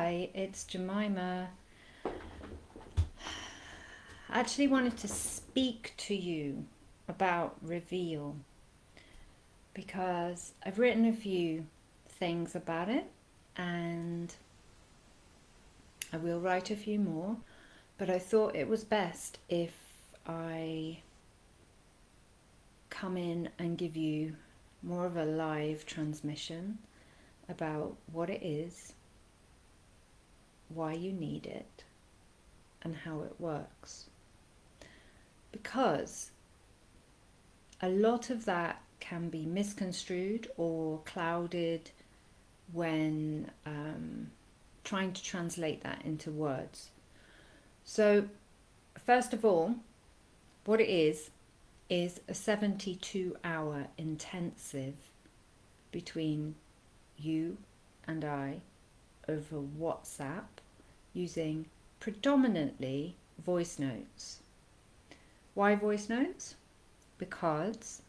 Hi, it's Jemima. I actually wanted to speak to you about reveal because I've written a few things about it and I will write a few more, but I thought it was best if I come in and give you more of a live transmission about what it is, why you need it, and how it works. Because a lot of that can be misconstrued or clouded when trying to translate that into words. So, first of all, what it is a 72-hour intensive between you and I over WhatsApp using predominantly voice notes. Why voice notes? Because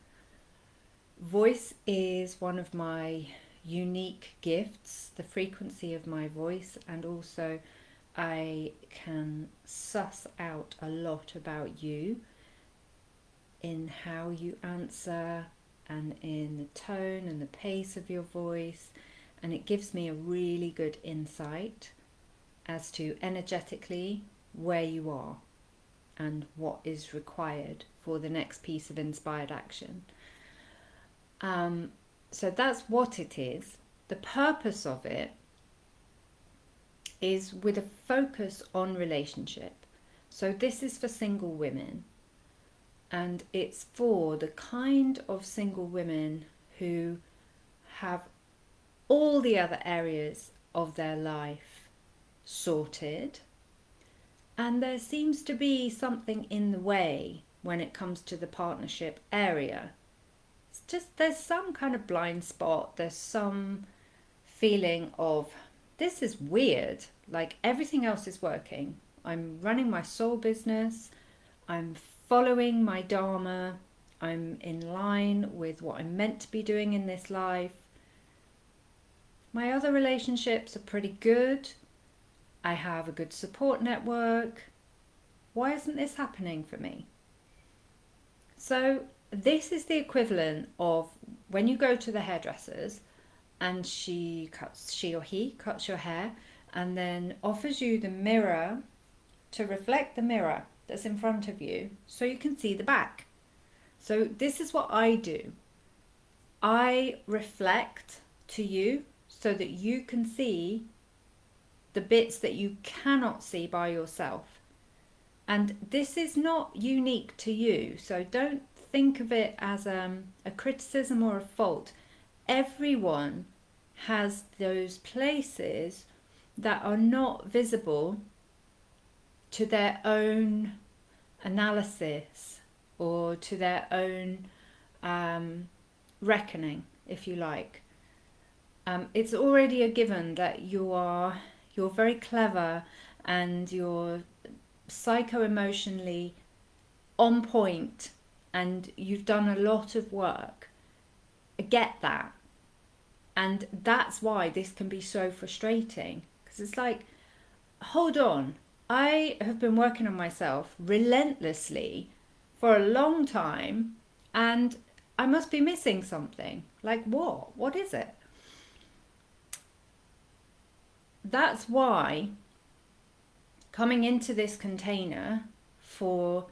voice is one of my unique gifts, the frequency of my voice, and also I can suss out a lot about you in how you answer and in the tone and the pace of your voice, and it gives me a really good insight as to energetically where you are and what is required for the next piece of inspired action. So that's what it is. The purpose of it is with a focus on relationship. So this is for single women, and it's for the kind of single women who have all the other areas of their life sorted, and there seems to be something in the way when it comes to the partnership area. It's just there's some kind of blind spot, there's some feeling of this is weird, like everything else is working. I'm running my soul business, I'm following my dharma, I'm in line with what I'm meant to be doing in this life. My other relationships are pretty good. I have a good support network. Why isn't this happening for me? So this is the equivalent of when you go to the hairdressers and she or he cuts your hair and then offers you the mirror to reflect the mirror that's in front of you so you can see the back. So this is what I do. I reflect to you so that you can see the bits that you cannot see by yourself. And this is not unique to you, so don't think of it as a criticism or a fault. Everyone has those places that are not visible to their own analysis or to their own reckoning, if you like. It's already a given that you're very clever and you're psycho-emotionally on point and you've done a lot of work. I get that. And that's why this can be so frustrating, because it's like, hold on, I have been working on myself relentlessly for a long time and I must be missing something. Like what? What is it? That's why coming into this container for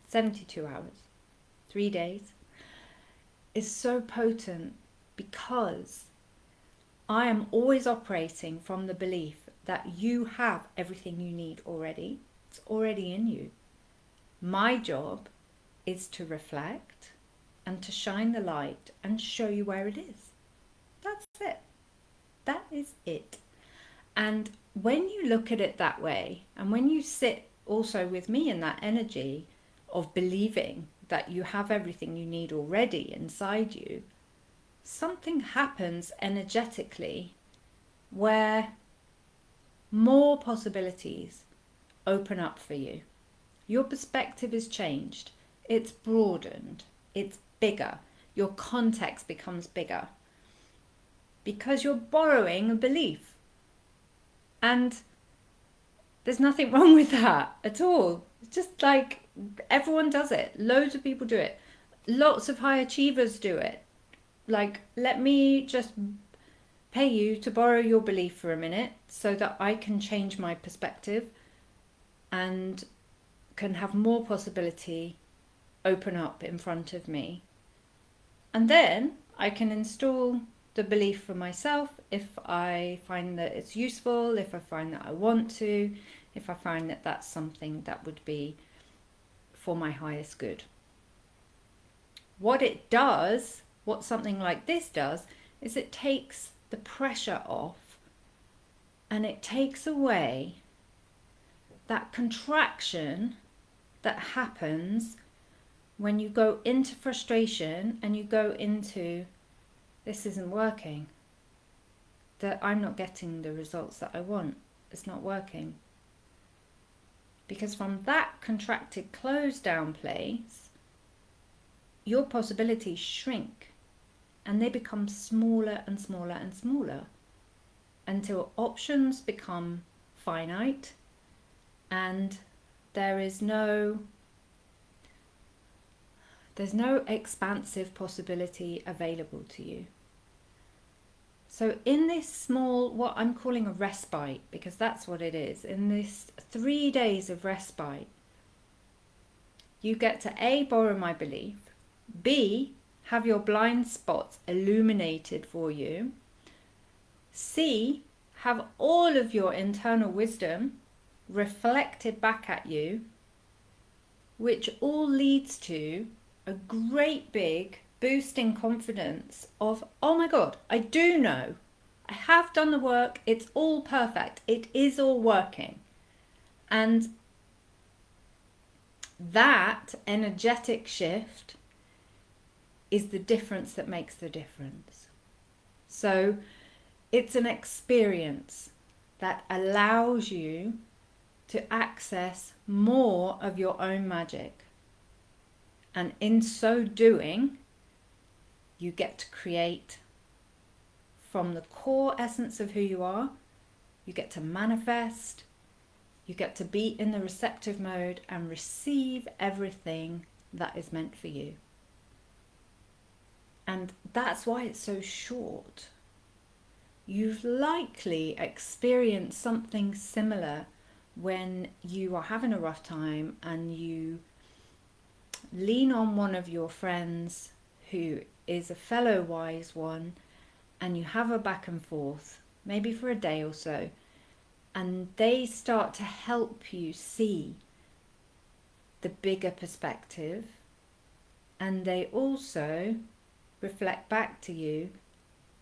72 hours, 3 days, is so potent, because I am always operating from the belief that you have everything you need already. It's already in you. My job is to reflect and to shine the light and show you where it is. That's it. That is it. And when you look at it that way, and when you sit also with me in that energy of believing that you have everything you need already inside you, something happens energetically where more possibilities open up for you. Your perspective is changed. It's broadened. It's bigger. Your context becomes bigger because you're borrowing a belief. And there's nothing wrong with that at all. It's just like everyone does it. Loads of people do it. Lots of high achievers do it. Like, let me just pay you to borrow your belief for a minute so that I can change my perspective and can have more possibility open up in front of me. And then I can install the belief for myself if I find that it's useful, if I find that I want to, if I find that that's something that would be for my highest good. What it does, what something like this does, is it takes the pressure off and it takes away that contraction that happens when you go into frustration and you go into, this isn't working, that I'm not getting the results that I want, it's not working. Because from that contracted, closed down place, your possibilities shrink and they become smaller and smaller and smaller until options become finite and there's no expansive possibility available to you. So in this small, what I'm calling a respite, because that's what it is, in this 3 days of respite, you get to A, borrow my belief, B, have your blind spots illuminated for you, C, have all of your internal wisdom reflected back at you, which all leads to a great big boost in confidence of, oh my God, I do know, I have done the work, it's all perfect, it is all working. And that energetic shift is the difference that makes the difference. So it's an experience that allows you to access more of your own magic. And in so doing, you get to create from the core essence of who you are. You get to manifest. You get to be in the receptive mode and receive everything that is meant for you. And that's why it's so short. You've likely experienced something similar when you are having a rough time and you lean on one of your friends who is a fellow wise one, and you have a back and forth, maybe for a day or so, and they start to help you see the bigger perspective, and they also reflect back to you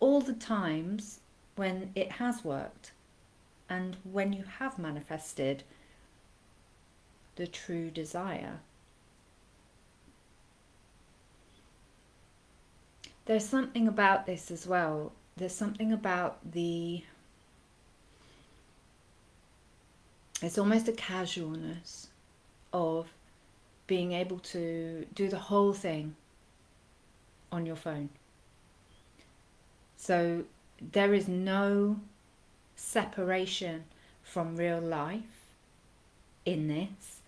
all the times when it has worked and when you have manifested the true desire. There's something about this as well. There's something about it's almost a casualness of being able to do the whole thing on your phone. So there is no separation from real life in this.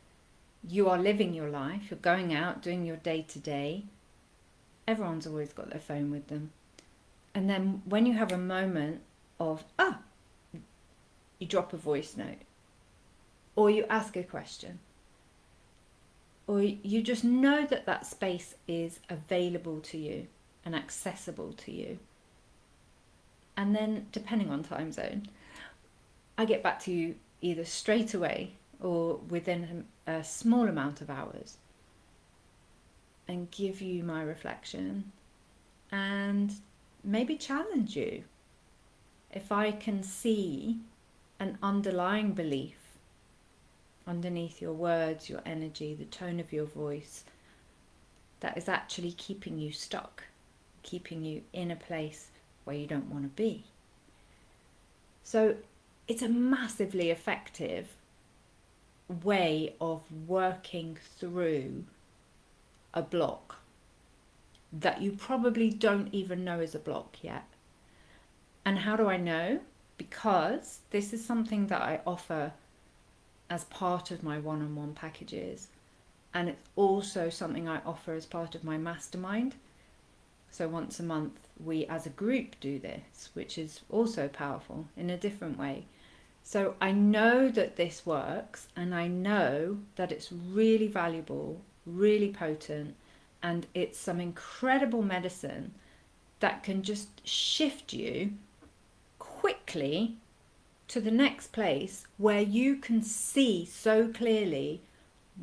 You are living your life, you're going out, doing your day-to-day. Everyone's always got their phone with them. And then when you have a moment of, you drop a voice note, or you ask a question, or you just know that that space is available to you and accessible to you. And then, depending on time zone, I get back to you either straight away or within a small amount of hours and give you my reflection and maybe challenge you. If I can see an underlying belief underneath your words, your energy, the tone of your voice, that is actually keeping you stuck, keeping you in a place where you don't want to be. So it's a massively effective way of working through a block that you probably don't even know is a block yet. And how do I know? because this is something that I offer as part of my one-on-one packages, and it's also something I offer as part of my mastermind. So once a month we as a group do this, which is also powerful in a different way. So I know that this works, and I know that it's really valuable, really potent, and it's some incredible medicine that can just shift you quickly to the next place where you can see so clearly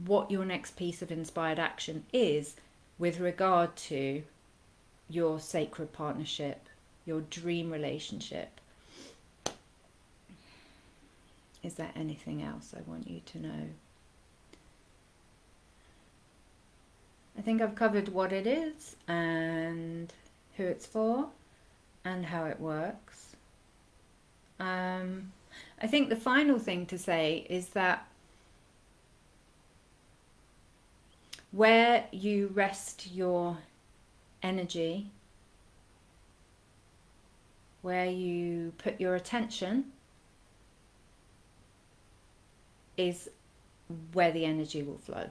what your next piece of inspired action is with regard to your sacred partnership, your dream relationship. Is there anything else I want you to know? I think I've covered what it is and who it's for and how it works. I think the final thing to say is that where you rest your energy, where you put your attention, is where the energy will flow.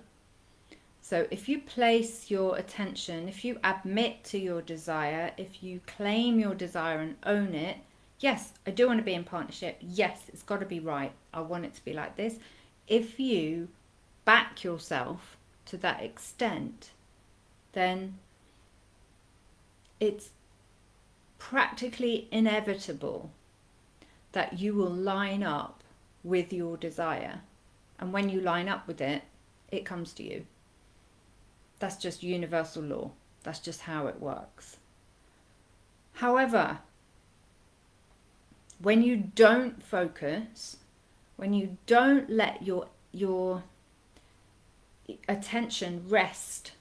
So if you place your attention, if you admit to your desire, if you claim your desire and own it, yes, I do want to be in partnership. Yes, it's got to be right. I want it to be like this. If you back yourself to that extent, then it's practically inevitable that you will line up with your desire. And when you line up with it, it comes to you. That's just universal law. That's just how it works. However, when you don't focus, when you don't let your attention rest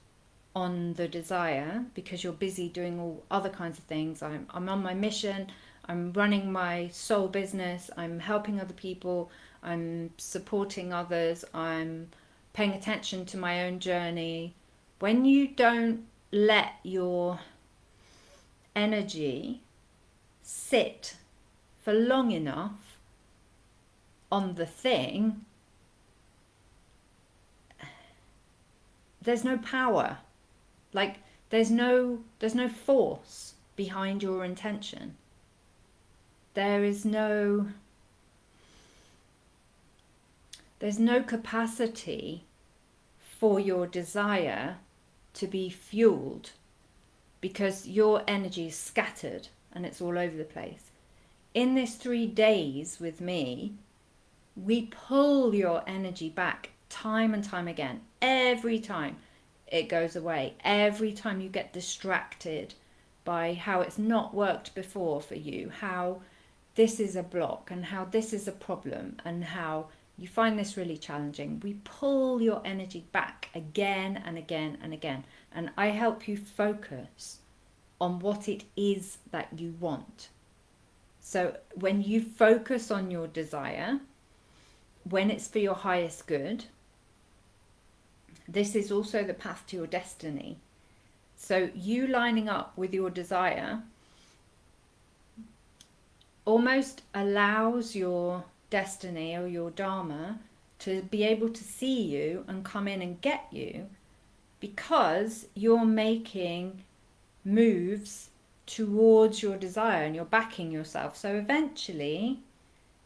on the desire because you're busy doing all other kinds of things. I'm on my mission, I'm running my soul business, I'm helping other people, I'm supporting others, I'm paying attention to my own journey. When you don't let your energy sit for long enough on the thing, there's no power. Like there's no force behind your intention. There's no capacity for your desire to be fueled because your energy is scattered and it's all over the place. In this 3 days with me, we pull your energy back time and time again. Every time it goes away, every time you get distracted by how it's not worked before for you, how this is a block and how this is a problem and how you find this really challenging, we pull your energy back again and again and again. And I help you focus on what it is that you want. So when you focus on your desire, when it's for your highest good, this is also the path to your destiny. So you lining up with your desire almost allows your destiny or your dharma to be able to see you and come in and get you because you're making moves towards your desire and you're backing yourself. So eventually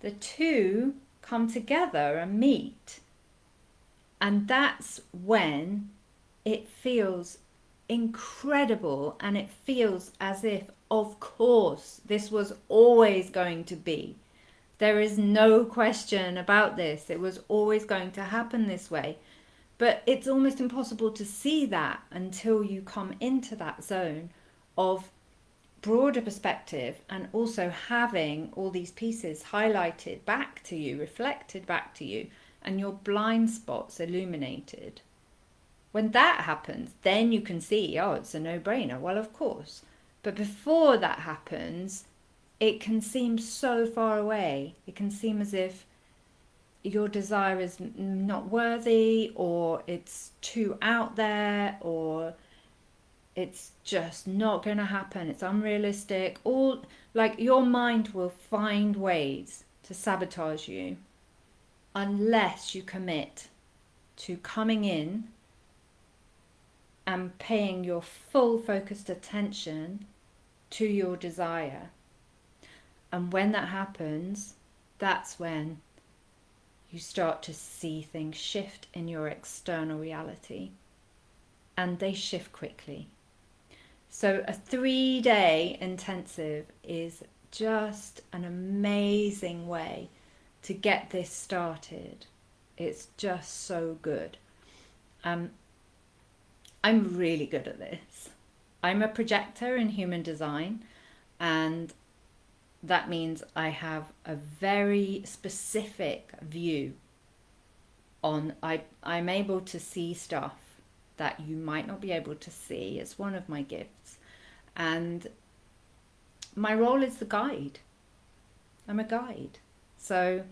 the two come together and meet, and that's when it feels incredible and it feels as if, of course, this was always going to be. There is no question about this. It was always going to happen this way. But it's almost impossible to see that until you come into that zone of broader perspective and also having all these pieces highlighted back to you, reflected back to you, and your blind spots illuminated. When that happens, then you can see, oh, it's a no-brainer. Well, of course. But before that happens, it can seem so far away. It can seem as if your desire is not worthy, or it's too out there, or It's just not going to happen. It's unrealistic. All like your mind will find ways to sabotage you unless you commit to coming in and paying your full focused attention to your desire. And when that happens, that's when you start to see things shift in your external reality. And they shift quickly. So a 3-day intensive is just an amazing way to get this started. It's just so good. I'm really good at this. I'm a projector in human design, and that means I have a very specific view on, I'm able to see stuff that you might not be able to see. It's one of my gifts. And my role is the guide. I'm a guide. So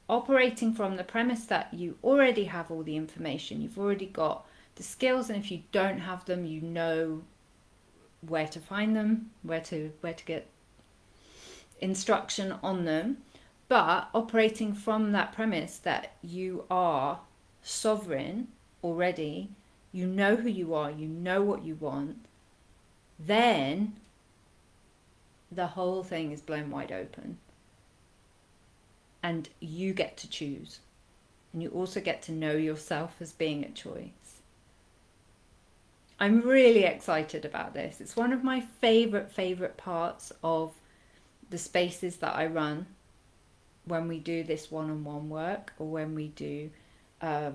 operating from the premise that you already have all the information, you've already got the skills, and if you don't have them, you know where to find them, where to get instruction on them. But operating from that premise that you are sovereign already, you know who you are, you know what you want, then the whole thing is blown wide open. And you get to choose. And you also get to know yourself as being a choice. I'm really excited about this. It's one of my favorite parts of the spaces that I run when we do this one-on-one work, or when we do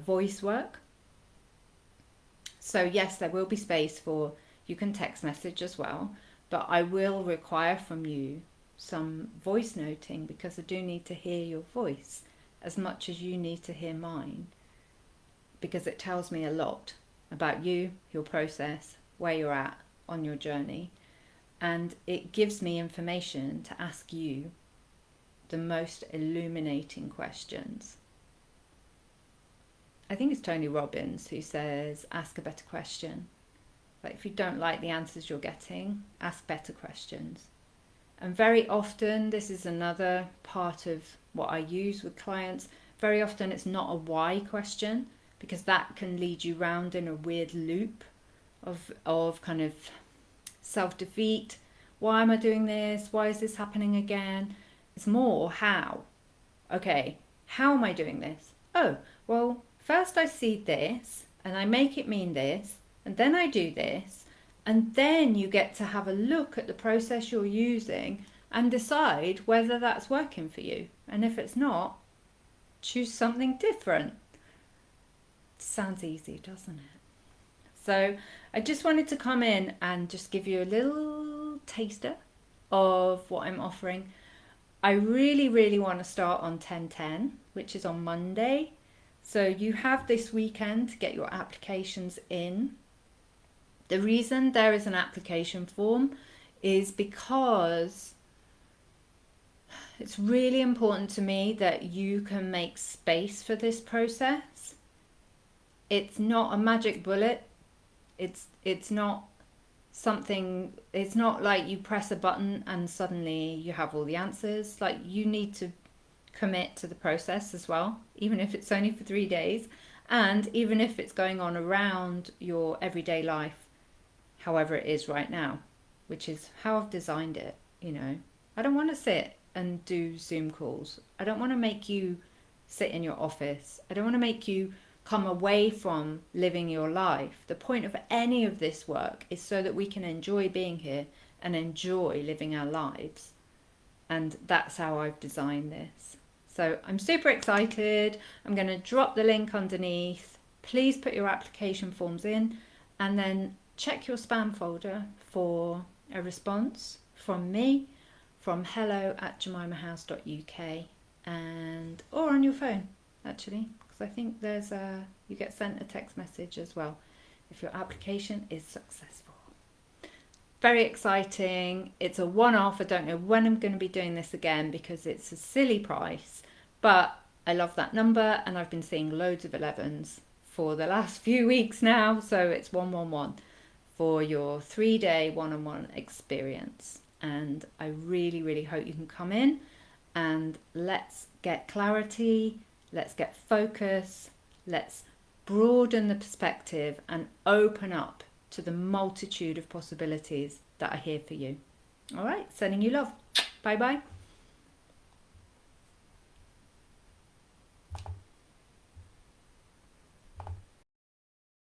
voice work. So yes, there will be space for, you can text message as well, but I will require from you some voice noting, because I do need to hear your voice as much as you need to hear mine, because it tells me a lot about you, your process, where you're at on your journey, and it gives me information to ask you the most illuminating questions. I think it's Tony Robbins who says, ask a better question. Like, if you don't like the answers you're getting, ask better questions. And very often, this is another part of what I use with clients, very often it's not a why question, because that can lead you round in a weird loop of kind of self-defeat. Why am I doing this? Why is this happening again? It's more how. Okay, how am I doing this? Oh, well, first I see this and I make it mean this, and then I do this, and then you get to have a look at the process you're using and decide whether that's working for you. And if it's not, choose something different. Sounds easy, doesn't it? So I just wanted to come in and just give you a little taster of what I'm offering. I really want to start on 10/10, which is on Monday. So you have this weekend to get your applications in. The reason there is an application form is because it's really important to me that you can make space for this process. It's not a magic bullet. It's not something, it's not like you press a button and suddenly you have all the answers. Like, you need to commit to the process as well, even if it's only for 3 days, and even if it's going on around your everyday life, however it is right now, which is how I've designed it. You know, I don't want to sit and do Zoom calls. I don't want to make you sit in your office. I don't want to make you come away from living your life. The point of any of this work is so that we can enjoy being here and enjoy living our lives. And that's how I've designed this. So I'm super excited. I'm going to drop the link underneath. Please put your application forms in, and then check your spam folder for a response from me, from hello@jemimahouse.uk, and or on your phone actually, because I think there's you get sent a text message as well if your application is successful. Very exciting. It's a one-off. I don't know when I'm going to be doing this again because it's a silly price, but I love that number, and I've been seeing loads of 11s for the last few weeks now, so it's 111. for your 3-day one-on-one experience. And I really, really hope you can come in and let's get clarity, let's get focus, let's broaden the perspective and open up to the multitude of possibilities that are here for you. All right, sending you love. Bye bye.